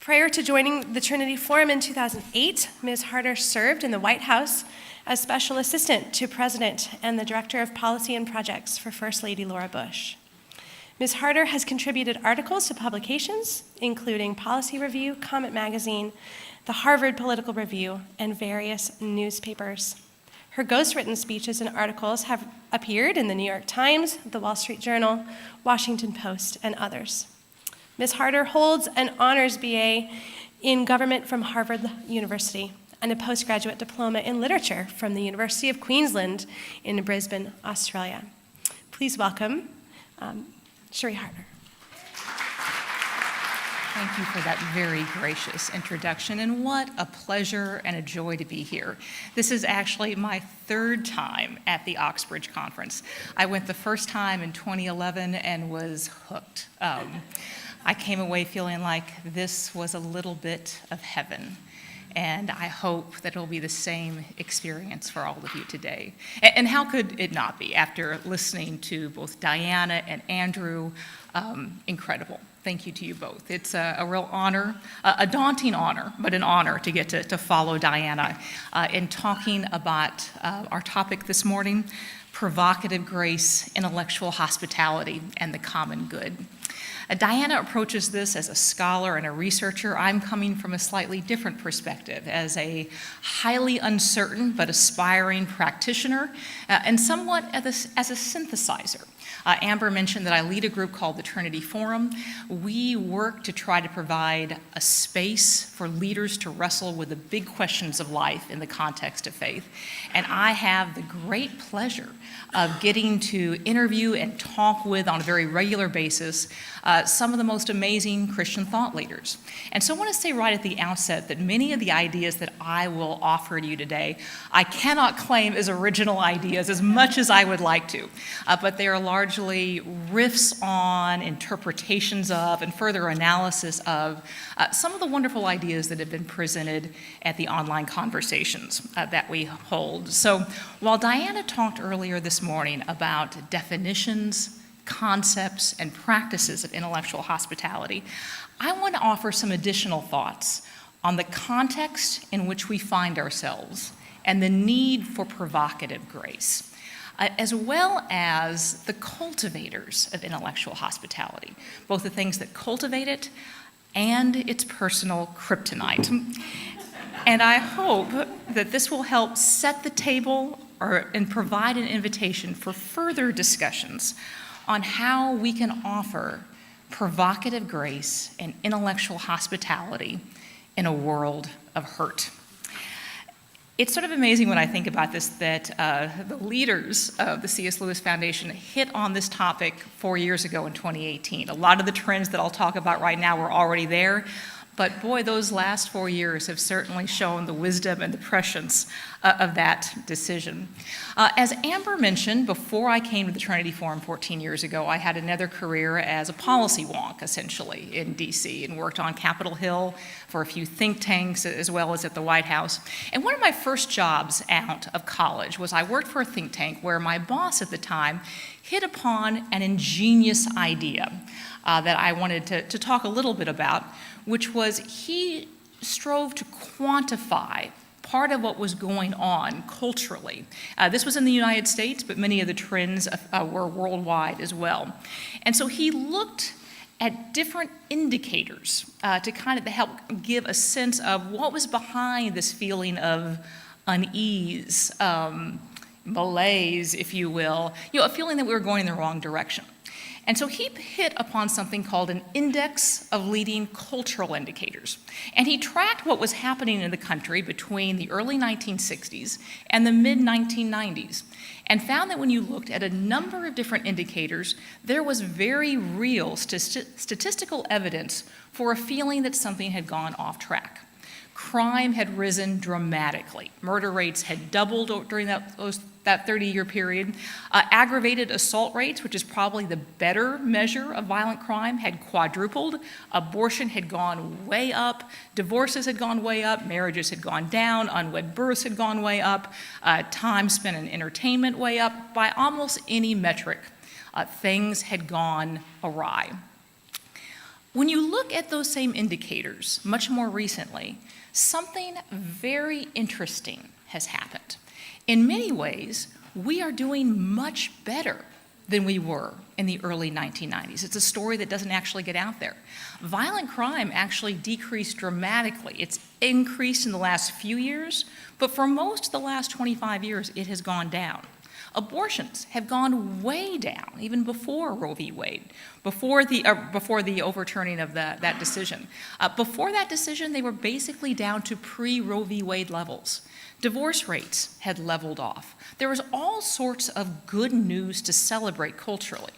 Prior to joining the Trinity Forum in 2008, Ms. Harder served in the White House as Special Assistant to President and the Director of Policy and Projects for First Lady Laura Bush. Ms. Harder has contributed articles to publications, including Policy Review, Comment Magazine, the Harvard Political Review, and various newspapers. Her ghostwritten speeches and articles have appeared in the New York Times, the Wall Street Journal, Washington Post, and others. Ms. Harder holds an honors BA in government from Harvard University and a postgraduate diploma in literature from the University of Queensland in Brisbane, Australia. Please welcome Cherie Harder. Thank you for that very gracious introduction, and what a pleasure and a joy to be here. This is actually my third time at the Oxbridge Conference. I went the first time in 2011 and was hooked. I came away feeling like this was a little bit of heaven, and I hope that it'll be the same experience for all of you today. And how could it not be after listening to both Diana and Andrew? Incredible. Thank you to you both. It's a real honor, a daunting honor, but an honor to get to follow Diana in talking about our topic this morning, Provocative Grace, Intellectual Hospitality, and the Common Good. Diana approaches this as a scholar and a researcher. I'm coming from a slightly different perspective as a highly uncertain but aspiring practitioner and somewhat as a synthesizer. Amber mentioned that I lead a group called the Trinity Forum. We work to try to provide a space for leaders to wrestle with the big questions of life in the context of faith. And I have the great pleasure of getting to interview and talk with, on a very regular basis, some of the most amazing Christian thought leaders. And so I want to say right at the outset that many of the ideas that I will offer to you today, I cannot claim as original ideas as much as I would like to, but they are largely riffs on, interpretations of, and further analysis of some of the wonderful ideas that have been presented at the online conversations that we hold. So while Diana talked earlier this morning about definitions, concepts, and practices of intellectual hospitality, I want to offer some additional thoughts on the context in which we find ourselves and the need for provocative grace, as well as the cultivators of intellectual hospitality, both the things that cultivate it and its personal kryptonite. And I hope that this will help set the table and provide an invitation for further discussions on how we can offer provocative grace and intellectual hospitality in a world of hurt. It's sort of amazing when I think about this that the leaders of the C.S. Lewis Foundation hit on this topic 4 years ago in 2018. A lot of the trends that I'll talk about right now were already there, but boy, those last 4 years have certainly shown the wisdom and the prescience of that decision. As Amber mentioned, before I came to the Trinity Forum 14 years ago, I had another career as a policy wonk, essentially, in D.C., and worked on Capitol Hill for a few think tanks, as well as at the White House. And one of my first jobs out of college was I worked for a think tank where my boss at the time hit upon an ingenious idea that I wanted to talk a little bit about, which was he strove to quantify part of what was going on culturally. This was in the United States, but many of the trends were worldwide as well. And so he looked at different indicators to kind of help give a sense of what was behind this feeling of unease, malaise, if you will, a feeling that we were going in the wrong direction. And so he hit upon something called an index of leading cultural indicators. And he tracked what was happening in the country between the early 1960s and the mid-1990s, and found that when you looked at a number of different indicators, there was very real statistical evidence for a feeling that something had gone off track. Crime had risen dramatically. Murder rates had doubled during that 30-year period. Aggravated assault rates, which is probably the better measure of violent crime, had quadrupled. Abortion had gone way up. Divorces had gone way up. Marriages had gone down. Unwed births had gone way up. Time spent in entertainment way up. By almost any metric, things had gone awry. When you look at those same indicators much more recently, something very interesting has happened. In many ways, we are doing much better than we were in the early 1990s. It's a story that doesn't actually get out there. Violent crime actually decreased dramatically. It's increased in the last few years, but for most of the last 25 years, it has gone down. Abortions have gone way down, even before Roe v. Wade, before the overturning of that decision. Before that decision, they were basically down to pre-Roe v. Wade levels. Divorce rates had leveled off. There was all sorts of good news to celebrate culturally.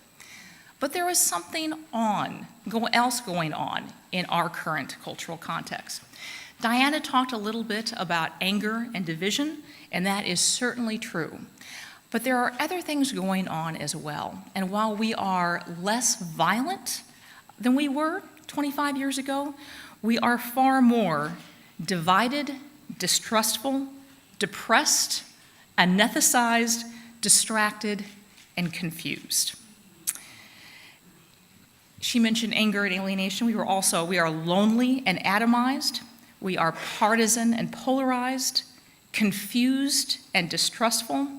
But there was something else going on in our current cultural context. Diana talked a little bit about anger and division, and that is certainly true. But there are other things going on as well. And while we are less violent than we were 25 years ago, we are far more divided, distrustful, depressed, anesthetized, distracted, and confused. She mentioned anger and alienation. We are lonely and atomized. We are partisan and polarized, confused and distrustful,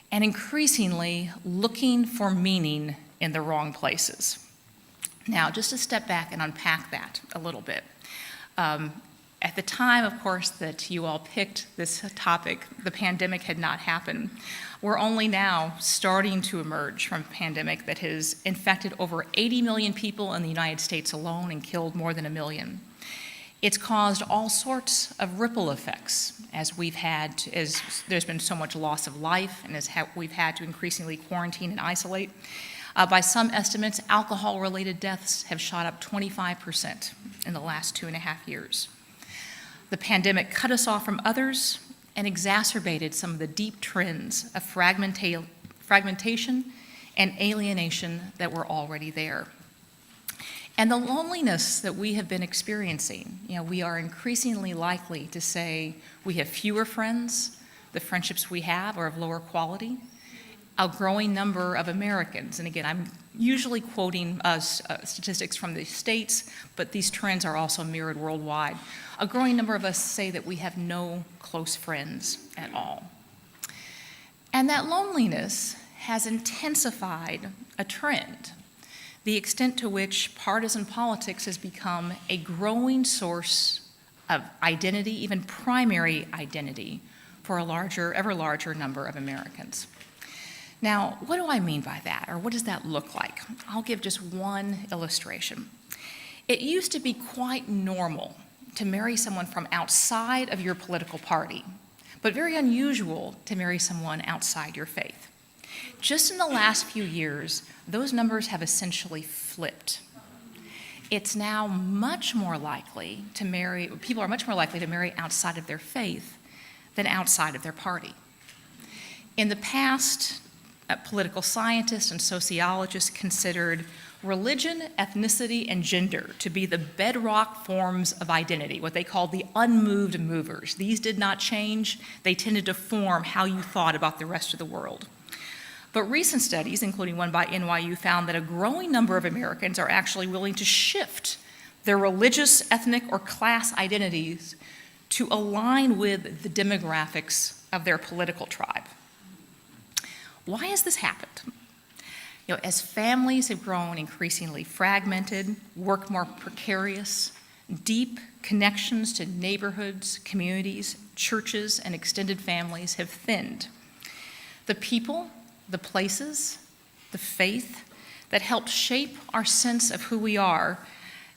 and increasingly looking for meaning in the wrong places. Now, just to step back and unpack that a little bit. At the time, of course, that you all picked this topic, the pandemic had not happened. We're only now starting to emerge from a pandemic that has infected over 80 million people in the United States alone and killed more than 1 million. It's caused all sorts of ripple effects as there's been so much loss of life and we've had to increasingly quarantine and isolate. By some estimates, alcohol-related deaths have shot up 25% in the last 2.5 years. The pandemic cut us off from others and exacerbated some of the deep trends of fragmentation and alienation that were already there. And the loneliness that we have been experiencing, we are increasingly likely to say we have fewer friends, the friendships we have are of lower quality. A growing number of Americans, and again, I'm usually quoting statistics from the States, but these trends are also mirrored worldwide. A growing number of us say that we have no close friends at all. And that loneliness has intensified a trend, the extent to which partisan politics has become a growing source of identity, even primary identity, for ever larger number of Americans. Now, what do I mean by that, or what does that look like? I'll give just one illustration. It used to be quite normal to marry someone from outside of your political party, but very unusual to marry someone outside your faith. Just in the last few years, those numbers have essentially flipped. It's now much more likely people are much more likely to marry outside of their faith than outside of their party. In the past, political scientists and sociologists considered religion, ethnicity, and gender to be the bedrock forms of identity, what they called the unmoved movers. These did not change. They tended to form how you thought about the rest of the world. But recent studies, including one by NYU, found that a growing number of Americans are actually willing to shift their religious, ethnic, or class identities to align with the demographics of their political tribe. Why has this happened? As families have grown increasingly fragmented, work more precarious, deep connections to neighborhoods, communities, churches, and extended families have thinned. The people, the places, the faith that helped shape our sense of who we are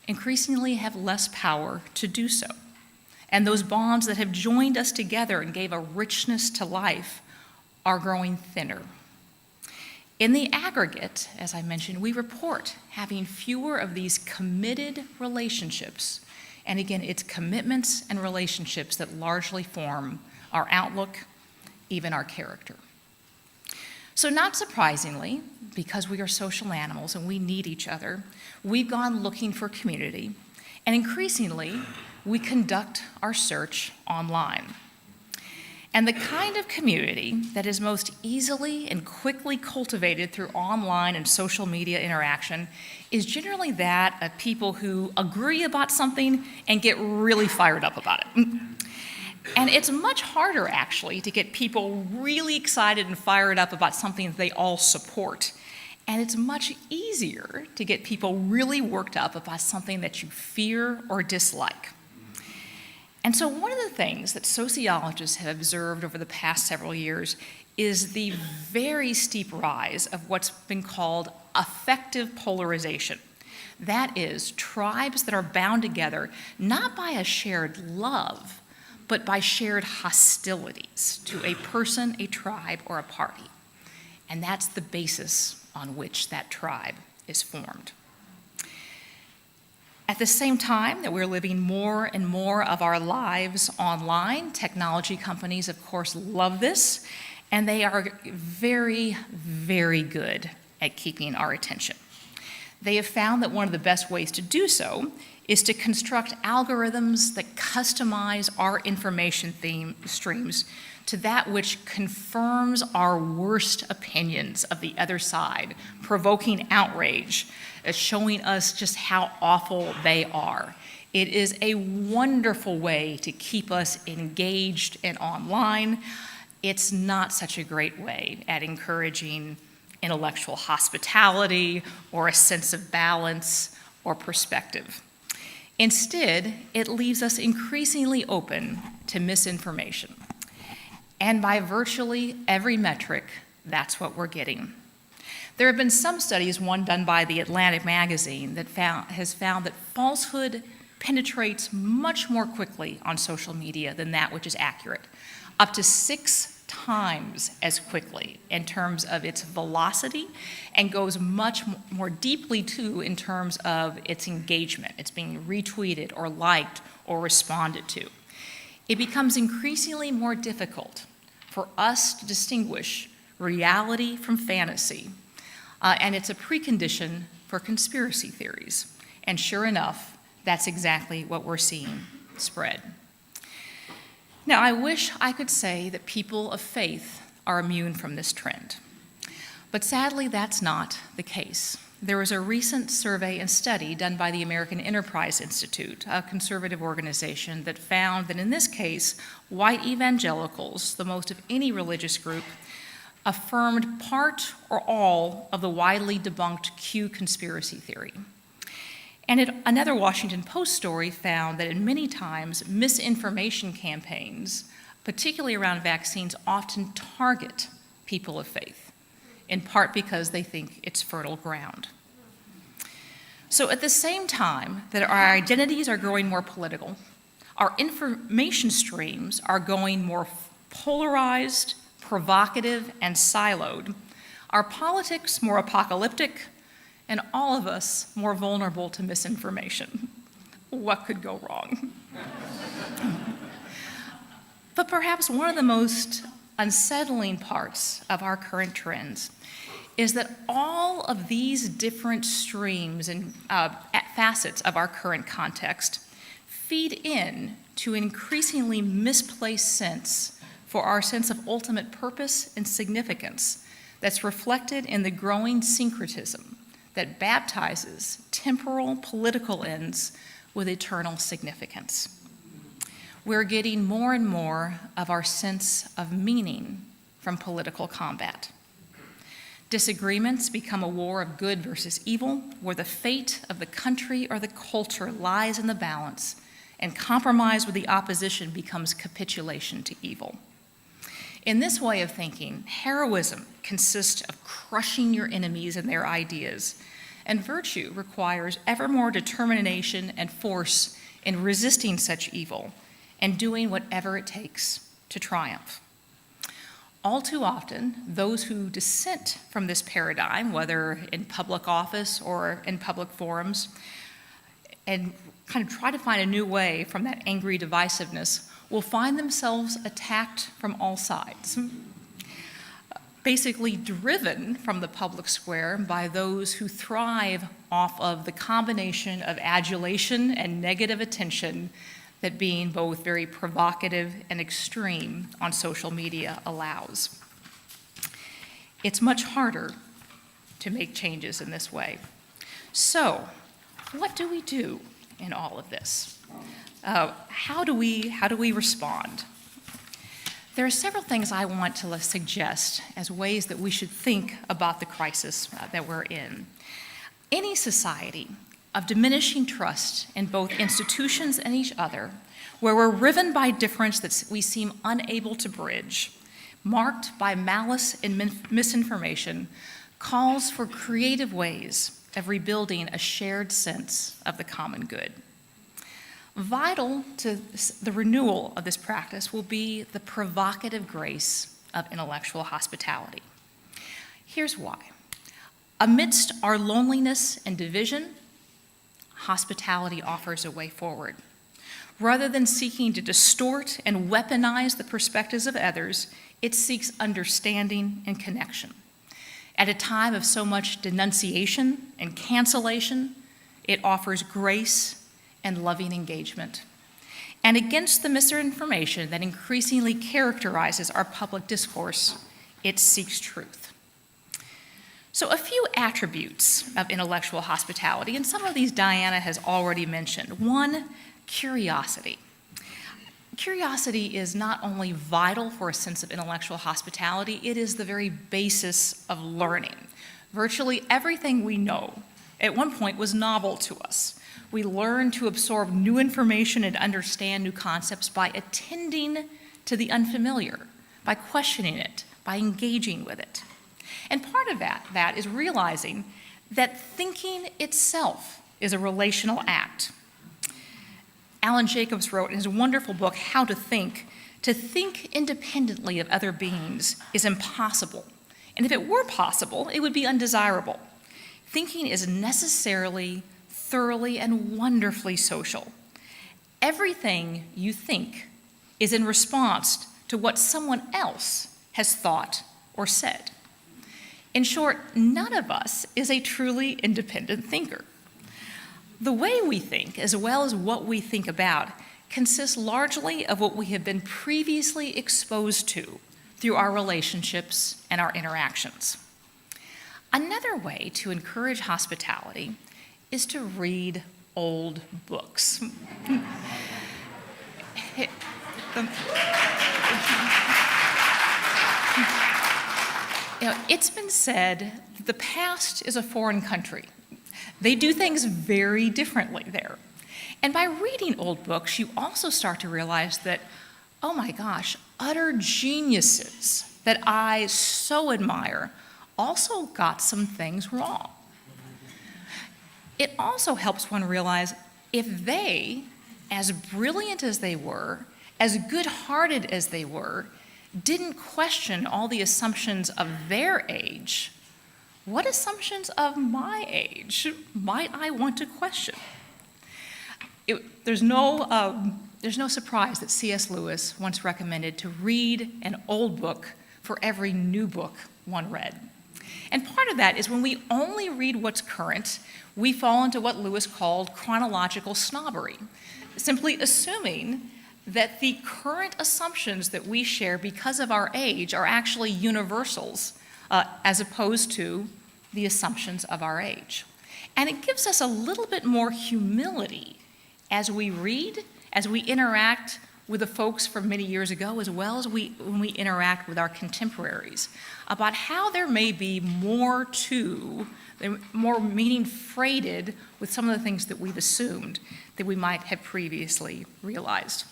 increasingly have less power to do so. And those bonds that have joined us together and gave a richness to life are growing thinner. In the aggregate, as I mentioned, we report having fewer of these committed relationships. And again, it's commitments and relationships that largely form our outlook, even our character. So not surprisingly, because we are social animals and we need each other, we've gone looking for community, and increasingly, we conduct our search online. And the kind of community that is most easily and quickly cultivated through online and social media interaction is generally that of people who agree about something and get really fired up about it. And it's much harder, actually, to get people really excited and fired up about something that they all support. And it's much easier to get people really worked up about something that you fear or dislike. And so one of the things that sociologists have observed over the past several years is the very steep rise of what's been called affective polarization. That is, tribes that are bound together not by a shared love, but by shared hostilities to a person, a tribe, or a party. And that's the basis on which that tribe is formed. At the same time that we're living more and more of our lives online, technology companies, of course, love this, and they are very, very good at keeping our attention. They have found that one of the best ways to do so is to construct algorithms that customize our information streams to that which confirms our worst opinions of the other side, provoking outrage, showing us just how awful they are. It is a wonderful way to keep us engaged and online. It's not such a great way at encouraging intellectual hospitality or a sense of balance or perspective. Instead, it leaves us increasingly open to misinformation. And by virtually every metric, that's what we're getting. There have been some studies, one done by the Atlantic magazine, that has found that falsehood penetrates much more quickly on social media than that which is accurate, up to 6 times as quickly in terms of its velocity, and goes much more deeply too in terms of its engagement. It's being retweeted or liked or responded to. It becomes increasingly more difficult for us to distinguish reality from fantasy. And it's a precondition for conspiracy theories. And sure enough, that's exactly what we're seeing spread. Now, I wish I could say that people of faith are immune from this trend. But sadly, that's not the case. There was a recent survey and study done by the American Enterprise Institute, a conservative organization, that found that in this case, white evangelicals, the most of any religious group, affirmed part or all of the widely debunked Q conspiracy theory. And another Washington Post story found that in many times, misinformation campaigns, particularly around vaccines, often target people of faith, in part because they think it's fertile ground. So at the same time that our identities are growing more political, our information streams are going more polarized, provocative, and siloed, our politics more apocalyptic, and all of us more vulnerable to misinformation. What could go wrong? But perhaps one of the most unsettling parts of our current trends is that all of these different streams and facets of our current context feed in to an increasingly misplaced sense for our sense of ultimate purpose and significance that's reflected in the growing syncretism that baptizes temporal political ends with eternal significance. We're getting more and more of our sense of meaning from political combat. Disagreements become a war of good versus evil, where the fate of the country or the culture lies in the balance, and compromise with the opposition becomes capitulation to evil. In this way of thinking, heroism consists of crushing your enemies and their ideas, and virtue requires ever more determination and force in resisting such evil and doing whatever it takes to triumph. All too often, those who dissent from this paradigm, whether in public office or in public forums, and kind of try to find a new way from that angry divisiveness, will find themselves attacked from all sides, basically driven from the public square by those who thrive off of the combination of adulation and negative attention that being both very provocative and extreme on social media allows. It's much harder to make changes in this way. So, what do we do in all of this? How do we respond? There are several things I want to suggest as ways that we should think about the crisis that we're in. Any society of diminishing trust in both institutions and each other, where we're riven by difference that we seem unable to bridge, marked by malice and misinformation, calls for creative ways of rebuilding a shared sense of the common good. Vital to the renewal of this practice will be the provocative grace of intellectual hospitality. Here's why. Amidst our loneliness and division, hospitality offers a way forward. Rather than seeking to distort and weaponize the perspectives of others, it seeks understanding and connection. At a time of so much denunciation and cancellation, it offers grace and loving engagement. And against the misinformation that increasingly characterizes our public discourse, it seeks truth. So a few attributes of intellectual hospitality, and some of these Diana has already mentioned. One, curiosity. Curiosity is not only vital for a sense of intellectual hospitality, it is the very basis of learning. Virtually everything we know at one point was novel to us. We learn to absorb new information and understand new concepts by attending to the unfamiliar, by questioning it, by engaging with it. And part of that is realizing that thinking itself is a relational act. Alan Jacobs wrote in his wonderful book, How to think independently of other beings is impossible. And if it were possible, it would be undesirable. Thinking is necessarily, thoroughly, and wonderfully social. Everything you think is in response to what someone else has thought or said. In short, none of us is a truly independent thinker. The way we think, as well as what we think about, consists largely of what we have been previously exposed to through our relationships and our interactions. Another way to encourage hospitality is to read old books. It's been said that the past is a foreign country. They do things very differently there. And by reading old books, you also start to realize that, oh my gosh, utter geniuses that I so admire also got some things wrong. It also helps one realize if they, as brilliant as they were, as good-hearted as they were, didn't question all the assumptions of their age, what assumptions of my age might I want to question? There's no surprise that C.S. Lewis once recommended to read an old book for every new book one read. And part of that is when we only read what's current, we fall into what Lewis called chronological snobbery, simply assuming that the current assumptions that we share because of our age are actually universals, as opposed to the assumptions of our age. And it gives us a little bit more humility as we read, as we interact with the folks from many years ago, as well as when we interact with our contemporaries, about how there may be more meaning freighted with some of the things that we've assumed that we might have previously realized.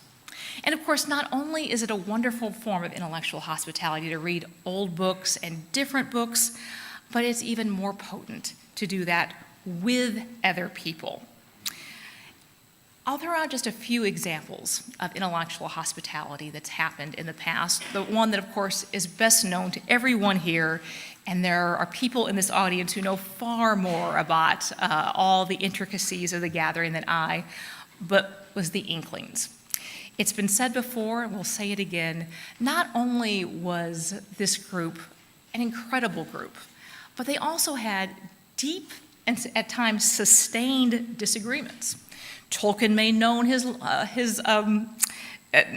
And of course, not only is it a wonderful form of intellectual hospitality to read old books and different books, but it's even more potent to do that with other people. I'll throw out just a few examples of intellectual hospitality that's happened in the past. The one that, of course, is best known to everyone here, and there are people in this audience who know far more about all the intricacies of the gathering than I, but was the Inklings. It's been said before, and we'll say it again, not only was this group an incredible group, but they also had deep and at times sustained disagreements. Tolkien made known his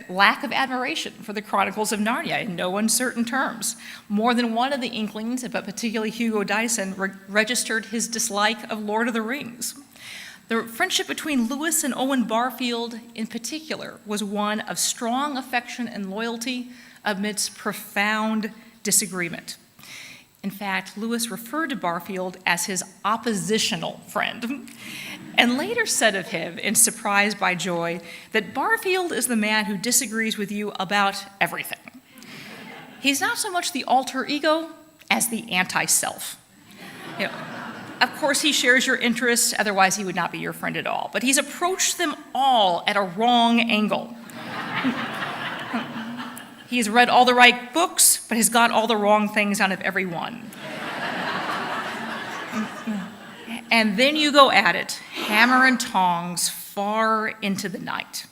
lack of admiration for the Chronicles of Narnia in no uncertain terms. More than one of the Inklings, but particularly Hugo Dyson, registered his dislike of Lord of the Rings. The friendship between Lewis and Owen Barfield in particular was one of strong affection and loyalty amidst profound disagreement. In fact, Lewis referred to Barfield as his oppositional friend, and later said of him, in Surprised by Joy, that Barfield is the man who disagrees with you about everything. He's not so much the alter ego as the anti-self. You know, of course, he shares your interests, otherwise he would not be your friend at all. But he's approached them all at a wrong angle. He's read all the right books, but has got all the wrong things out of every one. And then you go at it, hammer and tongs, far into the night.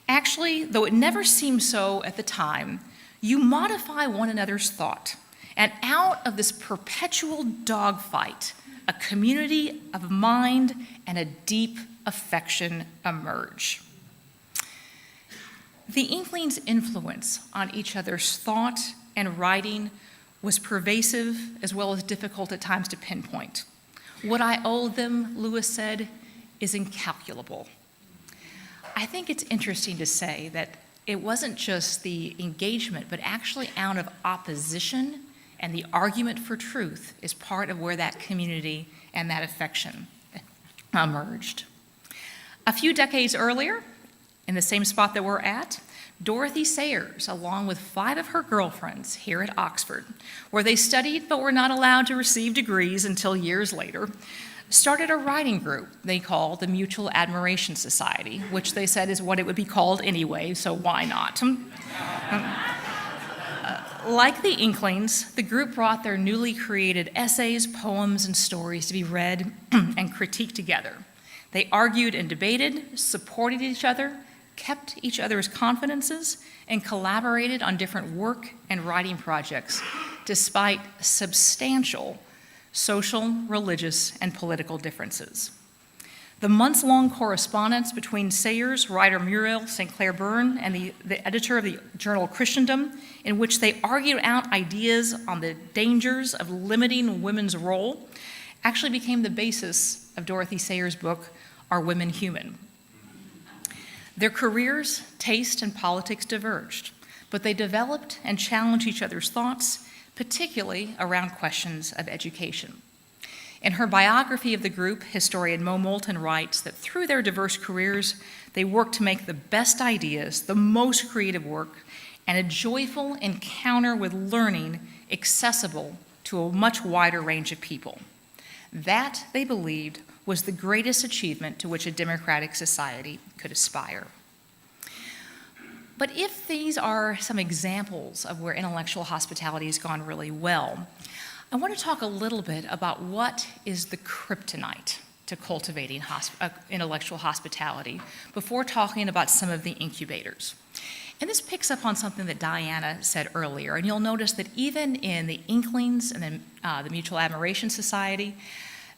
Actually, though it never seemed so at the time, you modify one another's thought. And out of this perpetual dogfight, a community of mind and a deep affection emerge. The Inklings' influence on each other's thought and writing was pervasive as well as difficult at times to pinpoint. What I owe them, Lewis said, is incalculable. I think it's interesting to say that it wasn't just the engagement, but actually out of opposition and the argument for truth is part of where that community and that affection emerged. A few decades earlier, in the same spot that we're at, Dorothy Sayers, along with 5 of her girlfriends here at Oxford, where they studied but were not allowed to receive degrees until years later, started a writing group they called the Mutual Admiration Society, which they said is what it would be called anyway, so why not? Like the Inklings, the group brought their newly created essays, poems, and stories to be read and critiqued together. They argued and debated, supported each other, kept each other's confidences, and collaborated on different work and writing projects, despite substantial social, religious, and political differences. The months-long correspondence between Sayers, writer Muriel St. Clair Byrne, and the editor of the journal Christendom, in which they argued out ideas on the dangers of limiting women's role, actually became the basis of Dorothy Sayers' book, Are Women Human? Their careers, taste, and politics diverged, but they developed and challenged each other's thoughts, particularly around questions of education. In her biography of the group, historian Mo Moulton writes that through their diverse careers, they worked to make the best ideas, the most creative work, and a joyful encounter with learning accessible to a much wider range of people. That, they believed, was the greatest achievement to which a democratic society could aspire. But if these are some examples of where intellectual hospitality has gone really well, I want to talk a little bit about what is the kryptonite to cultivating intellectual hospitality before talking about some of the incubators. And this picks up on something that Diana said earlier, and you'll notice that even in the Inklings and then the Mutual Admiration Society,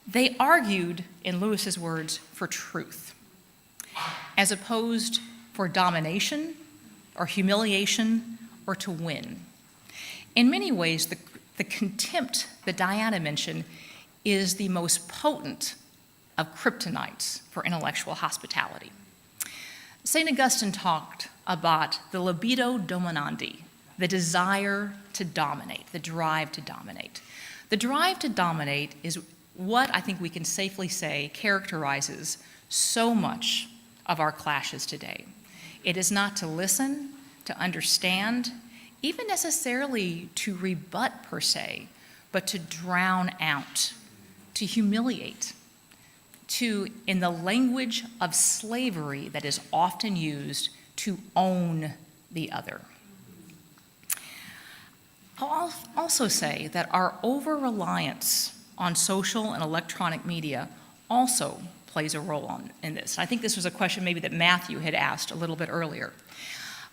they argued, in Lewis's words, for truth, as opposed for domination or humiliation or to win. In many ways, the contempt that Diana mentioned is the most potent of kryptonites for intellectual hospitality. St. Augustine talked about the libido dominandi, the desire to dominate, the drive to dominate. The drive to dominate is what I think we can safely say characterizes so much of our clashes today. It is not to listen, to understand, even necessarily to rebut per se, but to drown out, to humiliate, to, in the language of slavery that is often used, to own the other. I'll also say that our over-reliance on social and electronic media also plays a role in this. I think this was a question maybe that Matthew had asked a little bit earlier.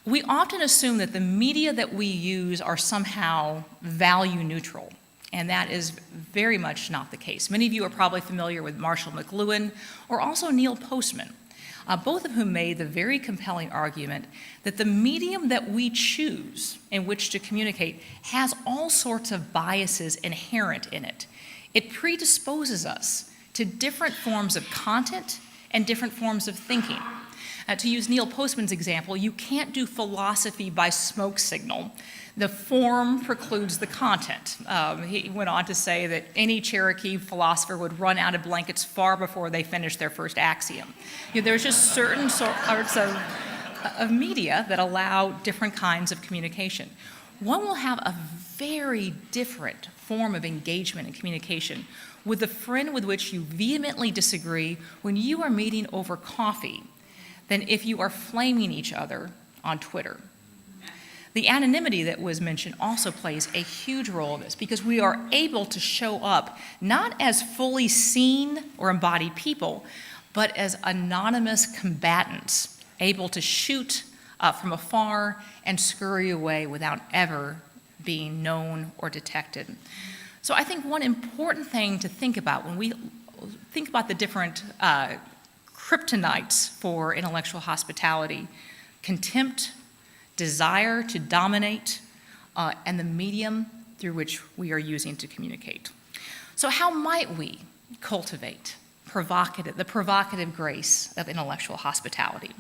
We often assume that the media that we use are somehow value neutral, and that is very much not the case. Many of you are probably familiar with Marshall McLuhan or also Neil Postman. both of whom made the very compelling argument that the medium that we choose in which to communicate has all sorts of biases inherent in it. It predisposes us to different forms of content and different forms of thinking. To use Neil Postman's example, you can't do philosophy by smoke signal. The form precludes the content. He went on to say that any Cherokee philosopher would run out of blankets far before they finished their first axiom. There's just certain sorts of media that allow different kinds of communication. One will have a very different form of engagement and communication with the friend with which you vehemently disagree when you are meeting over coffee than if you are flaming each other on Twitter. The anonymity that was mentioned also plays a huge role in this because we are able to show up not as fully seen or embodied people, but as anonymous combatants, able to shoot from afar and scurry away without ever being known or detected. So I think one important thing to think about when we think about the different kryptonites for intellectual hospitality: contempt, desire to dominate, and the medium through which we are using to communicate. So how might we cultivate the provocative grace of intellectual hospitality?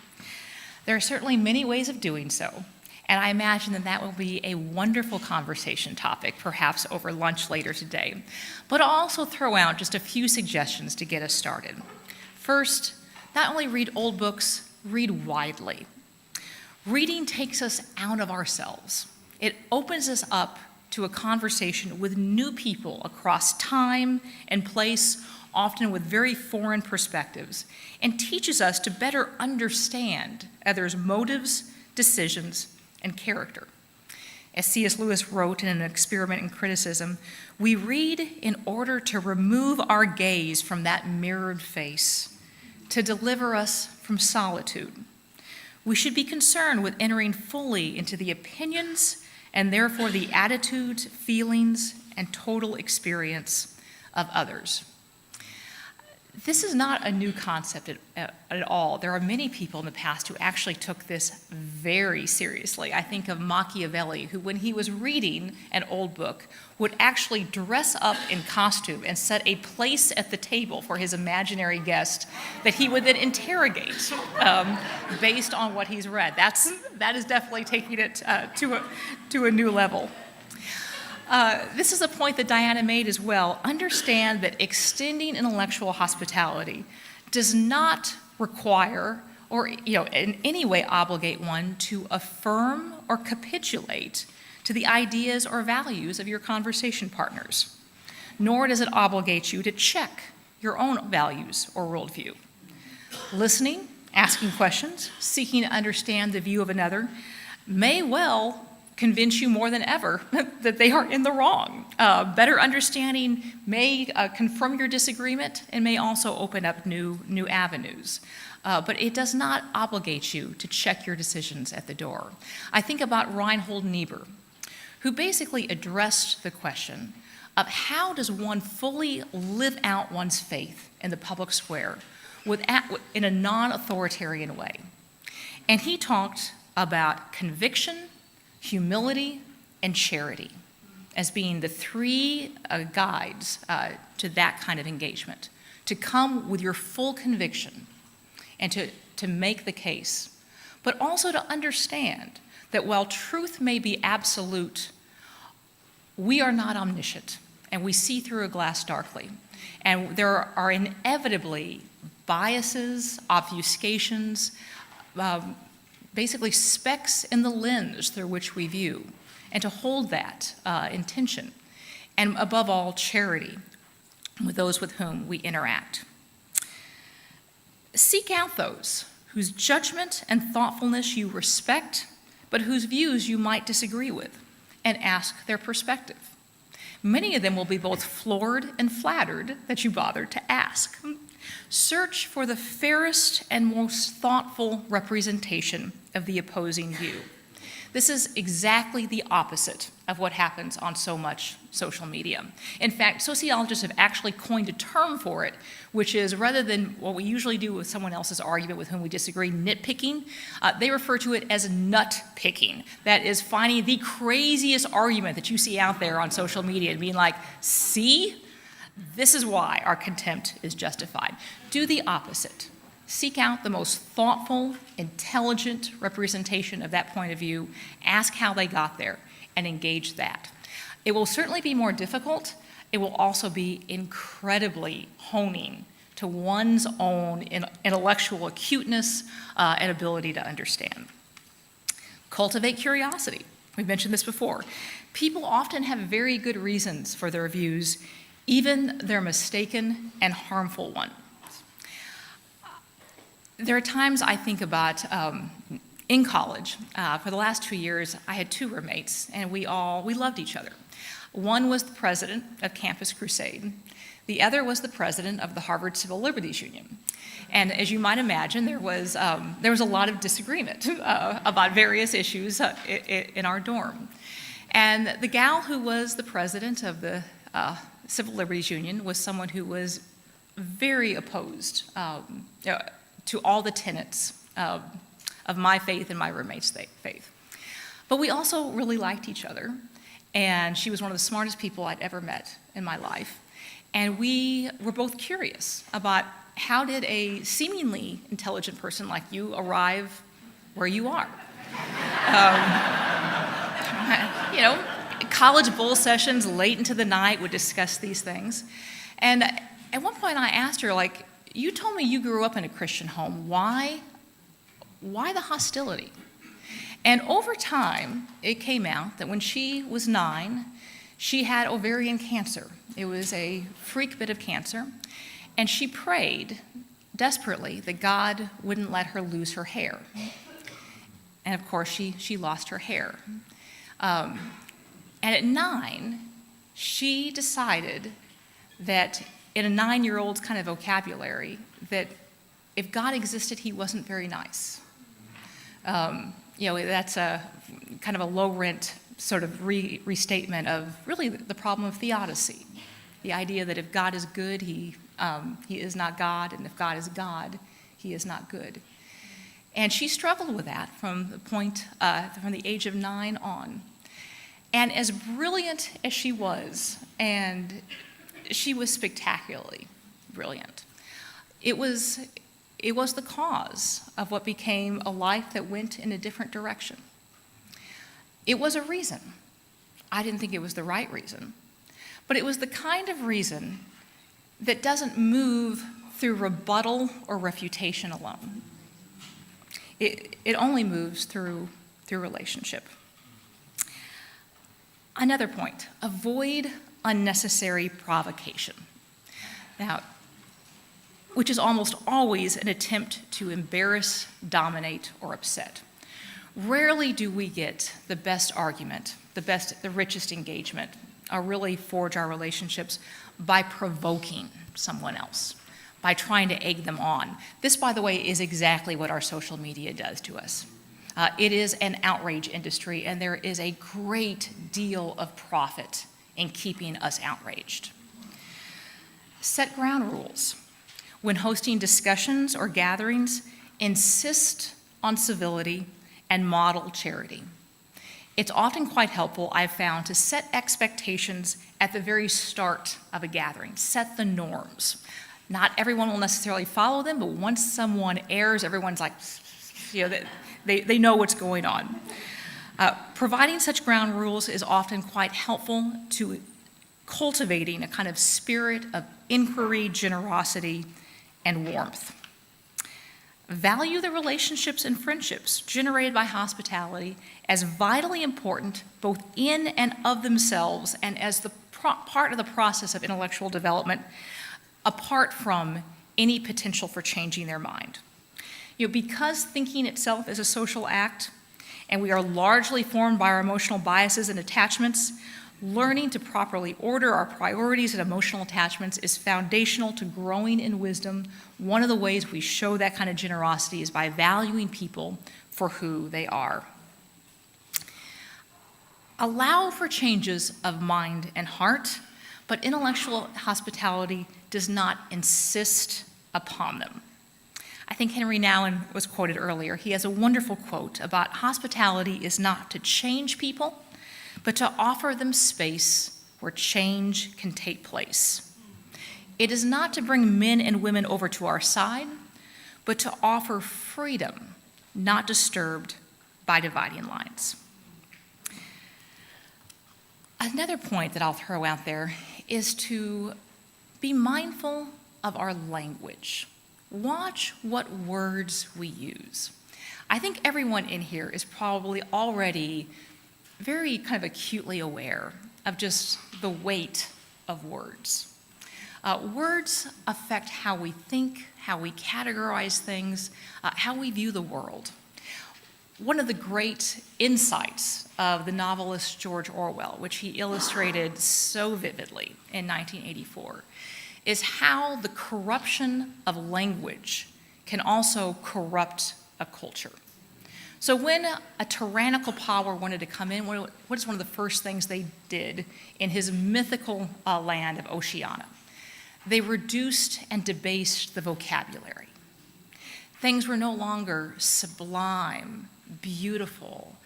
There are certainly many ways of doing so, and I imagine that will be a wonderful conversation topic, perhaps over lunch later today. But I'll also throw out just a few suggestions to get us started. First, not only read old books, read widely. Reading takes us out of ourselves. It opens us up to a conversation with new people across time and place, often with very foreign perspectives, and teaches us to better understand others' motives, decisions, and character. As C.S. Lewis wrote in An Experiment in Criticism, we read in order to remove our gaze from that mirrored face, to deliver us from solitude. We should be concerned with entering fully into the opinions and therefore the attitudes, feelings, and total experience of others. This is not a new concept at all. There are many people in the past who actually took this very seriously. I think of Machiavelli, who, when he was reading an old book, would actually dress up in costume and set a place at the table for his imaginary guest that he would then interrogate based on what he's read. That is definitely taking it to a new level. This is a point that Diana made as well. Understand that extending intellectual hospitality does not require or in any way obligate one to affirm or capitulate to the ideas or values of your conversation partners, nor does it obligate you to check your own values or worldview. Listening, asking questions, seeking to understand the view of another may well convince you more than ever that they are in the wrong. Better understanding may confirm your disagreement and may also open up new avenues. But it does not obligate you to check your decisions at the door. I think about Reinhold Niebuhr, who basically addressed the question of how does one fully live out one's faith in the public square in a non-authoritarian way. And he talked about conviction, humility, and charity as being the three guides to that kind of engagement. To come with your full conviction and to make the case, but also to understand that while truth may be absolute, we are not omniscient, and we see through a glass darkly. And there are inevitably biases, obfuscations, basically specks in the lens through which we view, and to hold that in tension. And above all, charity with those with whom we interact. Seek out those whose judgment and thoughtfulness you respect, but whose views you might disagree with, and ask their perspective. Many of them will be both floored and flattered that you bothered to ask. Search for the fairest and most thoughtful representation of the opposing view. This is exactly the opposite of what happens on so much social media. In fact, sociologists have actually coined a term for it, which is, rather than what we usually do with someone else's argument with whom we disagree, nitpicking, they refer to it as nut picking. That is finding the craziest argument that you see out there on social media and being like, see, this is why our contempt is justified. Do the opposite. Seek out the most thoughtful, intelligent representation of that point of view, ask how they got there, and engage that. It will certainly be more difficult. It will also be incredibly honing to one's own intellectual acuteness and ability to understand. Cultivate curiosity. We've mentioned this before. People often have very good reasons for their views, even their mistaken and harmful ones. There are times I think about in college. For the last 2 years, I had 2 roommates, and we loved each other. One was the president of Campus Crusade. The other was the president of the Harvard Civil Liberties Union. And as you might imagine, there was a lot of disagreement about various issues in our dorm. And the gal who was the president of the Civil Liberties Union was someone who was very opposed to all the tenets of my faith and my roommate's faith. But we also really liked each other, and she was one of the smartest people I'd ever met in my life. And we were both curious about how did a seemingly intelligent person like you arrive where you are? College bull sessions late into the night would discuss these things. And at one point I asked her, you told me you grew up in a Christian home. Why the hostility? And over time, it came out that when she was 9, she had ovarian cancer. It was a freak bit of cancer. And she prayed desperately that God wouldn't let her lose her hair. And of course, she lost her hair. And at 9, she decided that in a 9-year-old's kind of vocabulary, that if God existed, he wasn't very nice. That's a kind of a low-rent sort of restatement of really the problem of theodicy. The idea that if God is good, he is not God, and if God is God, he is not good. And she struggled with that from the age of 9 on. And as brilliant as she was, and she was spectacularly brilliant, it was the cause of what became a life that went in a different direction. It was a reason. I didn't think it was the right reason, but it was the kind of reason that doesn't move through rebuttal or refutation alone. It only moves through relationship. Another point, avoid unnecessary provocation. Now, which is almost always an attempt to embarrass, dominate, or upset. Rarely do we get the best argument, the richest engagement, or really forge our relationships by provoking someone else, by trying to egg them on. This, by the way, is exactly what our social media does to us. It is an outrage industry, and there is a great deal of profit in keeping us outraged. Set ground rules. When hosting discussions or gatherings, insist on civility and model charity. It's often quite helpful, I've found, to set expectations at the very start of a gathering. Set the norms. Not everyone will necessarily follow them, but once someone errs, everyone's like, they know what's going on. Providing such ground rules is often quite helpful to cultivating a kind of spirit of inquiry, generosity, and warmth. Value the relationships and friendships generated by hospitality as vitally important both in and of themselves and as the part of the process of intellectual development, apart from any potential for changing their mind. Because thinking itself is a social act, and we are largely formed by our emotional biases and attachments, learning to properly order our priorities and emotional attachments is foundational to growing in wisdom. One of the ways we show that kind of generosity is by valuing people for who they are. allow for changes of mind and heart, but intellectual hospitality does not insist upon them. I think Henry Nouwen was quoted earlier. He has a wonderful quote about hospitality is not to change people, but to offer them space where change can take place. It is not to bring men and women over to our side, but to offer freedom, not disturbed by dividing lines. Another point that I'll throw out there is to be mindful of our language. Watch what words we use. I think everyone in here is probably already very kind of acutely aware of just the weight of words. Words affect how we think, how we categorize things, how we view the world. One of the great insights of the novelist George Orwell, which he illustrated so vividly in 1984, is how the corruption of language can also corrupt a culture. So when a tyrannical power wanted to come in, what is one of the first things they did in his mythical land of Oceania? They reduced and debased the vocabulary. Things were no longer sublime, beautiful,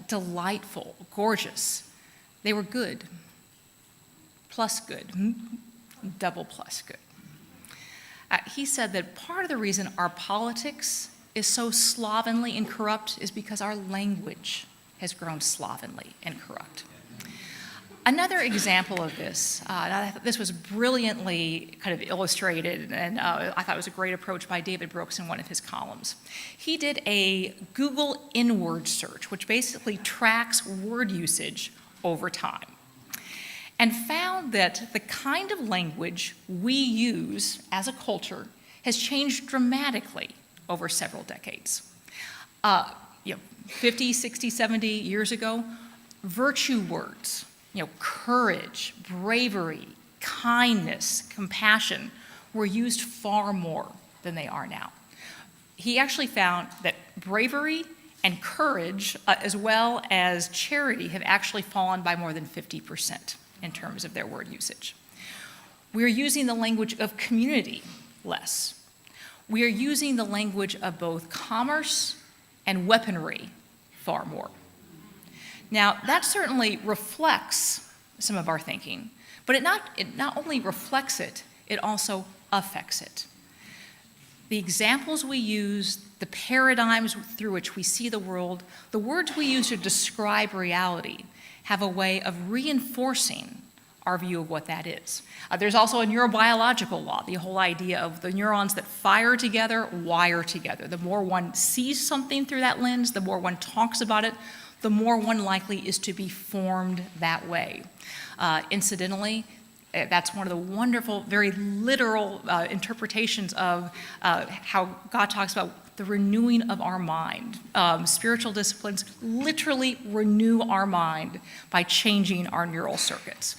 delightful, gorgeous. They were good, plus good, double plus good. He said that part of the reason our politics is so slovenly and corrupt is because our language has grown slovenly and corrupt. Another example of this, this was brilliantly kind of illustrated, and I thought it was a great approach by David Brooks in one of his columns. He did a Google inward search, which basically tracks word usage over time, and found that the kind of language we use as a culture has changed dramatically over several decades. 50, 60, 70 years ago, virtue words, courage, bravery, kindness, compassion were used far more than they are now. He actually found that bravery and courage, as well as charity, have actually fallen by more than 50% in terms of their word usage. We are using the language of community less. We are using the language of both commerce and weaponry far more. Now, that certainly reflects some of our thinking, but it not only reflects it, it also affects it. The examples we use, the paradigms through which we see the world, the words we use to describe reality have a way of reinforcing our view of what that is. There's also a neurobiological law, the whole idea of the neurons that fire together, wire together. The more one sees something through that lens, the more one talks about it, the more one likely is to be formed that way. Incidentally, that's one of the wonderful, very literal interpretations of how God talks about the renewing of our mind. Spiritual disciplines literally renew our mind by changing our neural circuits.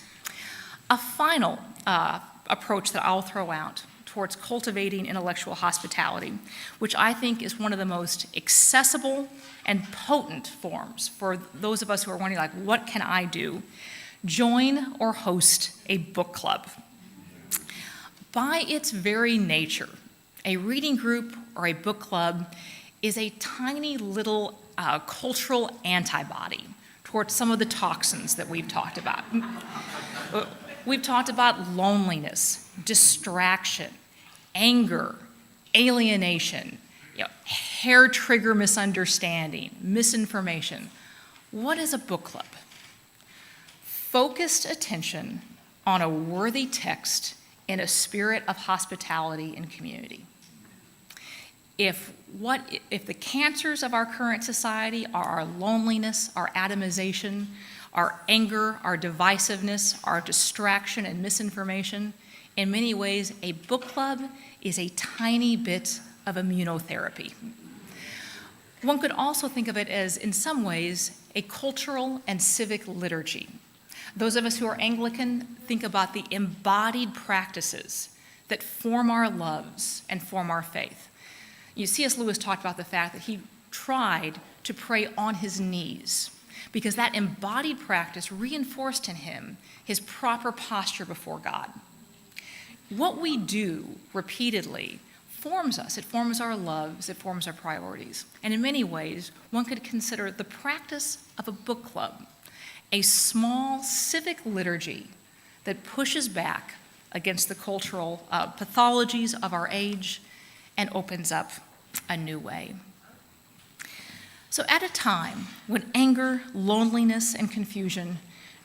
A final approach that I'll throw out towards cultivating intellectual hospitality, which I think is one of the most accessible and potent forms for those of us who are wondering, like, what can I do? Join or host a book club. By its very nature, a reading group or a book club is a tiny little cultural antibody towards some of the toxins that we've talked about. We've talked about loneliness, distraction, anger, alienation, hair trigger misunderstanding, misinformation. What is a book club? Focused attention on a worthy text in a spirit of hospitality and community. If the cancers of our current society are our loneliness, our atomization, our anger, our divisiveness, our distraction and misinformation, in many ways, a book club is a tiny bit of immunotherapy. One could also think of it as, in some ways, a cultural and civic liturgy. Those of us who are Anglican think about the embodied practices that form our loves and form our faith. C.S. Lewis talked about the fact that he tried to pray on his knees, because that embodied practice reinforced in him his proper posture before God. What we do repeatedly forms us. It forms our loves. It forms our priorities. And in many ways, one could consider the practice of a book club a small civic liturgy that pushes back against the cultural pathologies of our age and opens up a new way. So at a time when anger, loneliness, and confusion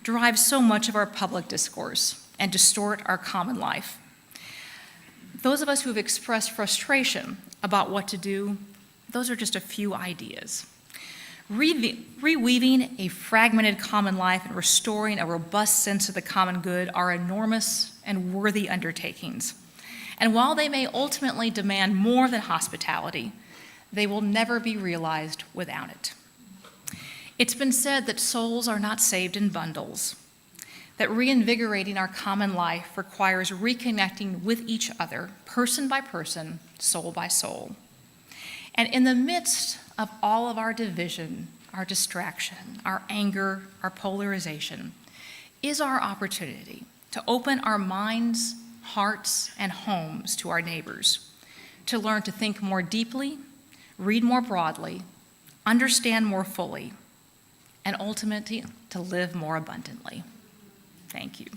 drive so much of our public discourse and distort our common life, those of us who have expressed frustration about what to do, those are just a few ideas. Reweaving a fragmented common life and restoring a robust sense of the common good are enormous and worthy undertakings. And while they may ultimately demand more than hospitality, they will never be realized without it. It's been said that souls are not saved in bundles, that reinvigorating our common life requires reconnecting with each other, person by person, soul by soul. And in the midst of all of our division, our distraction, our anger, our polarization, is our opportunity to open our minds, hearts, and homes to our neighbors, to learn to think more deeply, read more broadly, understand more fully, and ultimately to live more abundantly. Thank you.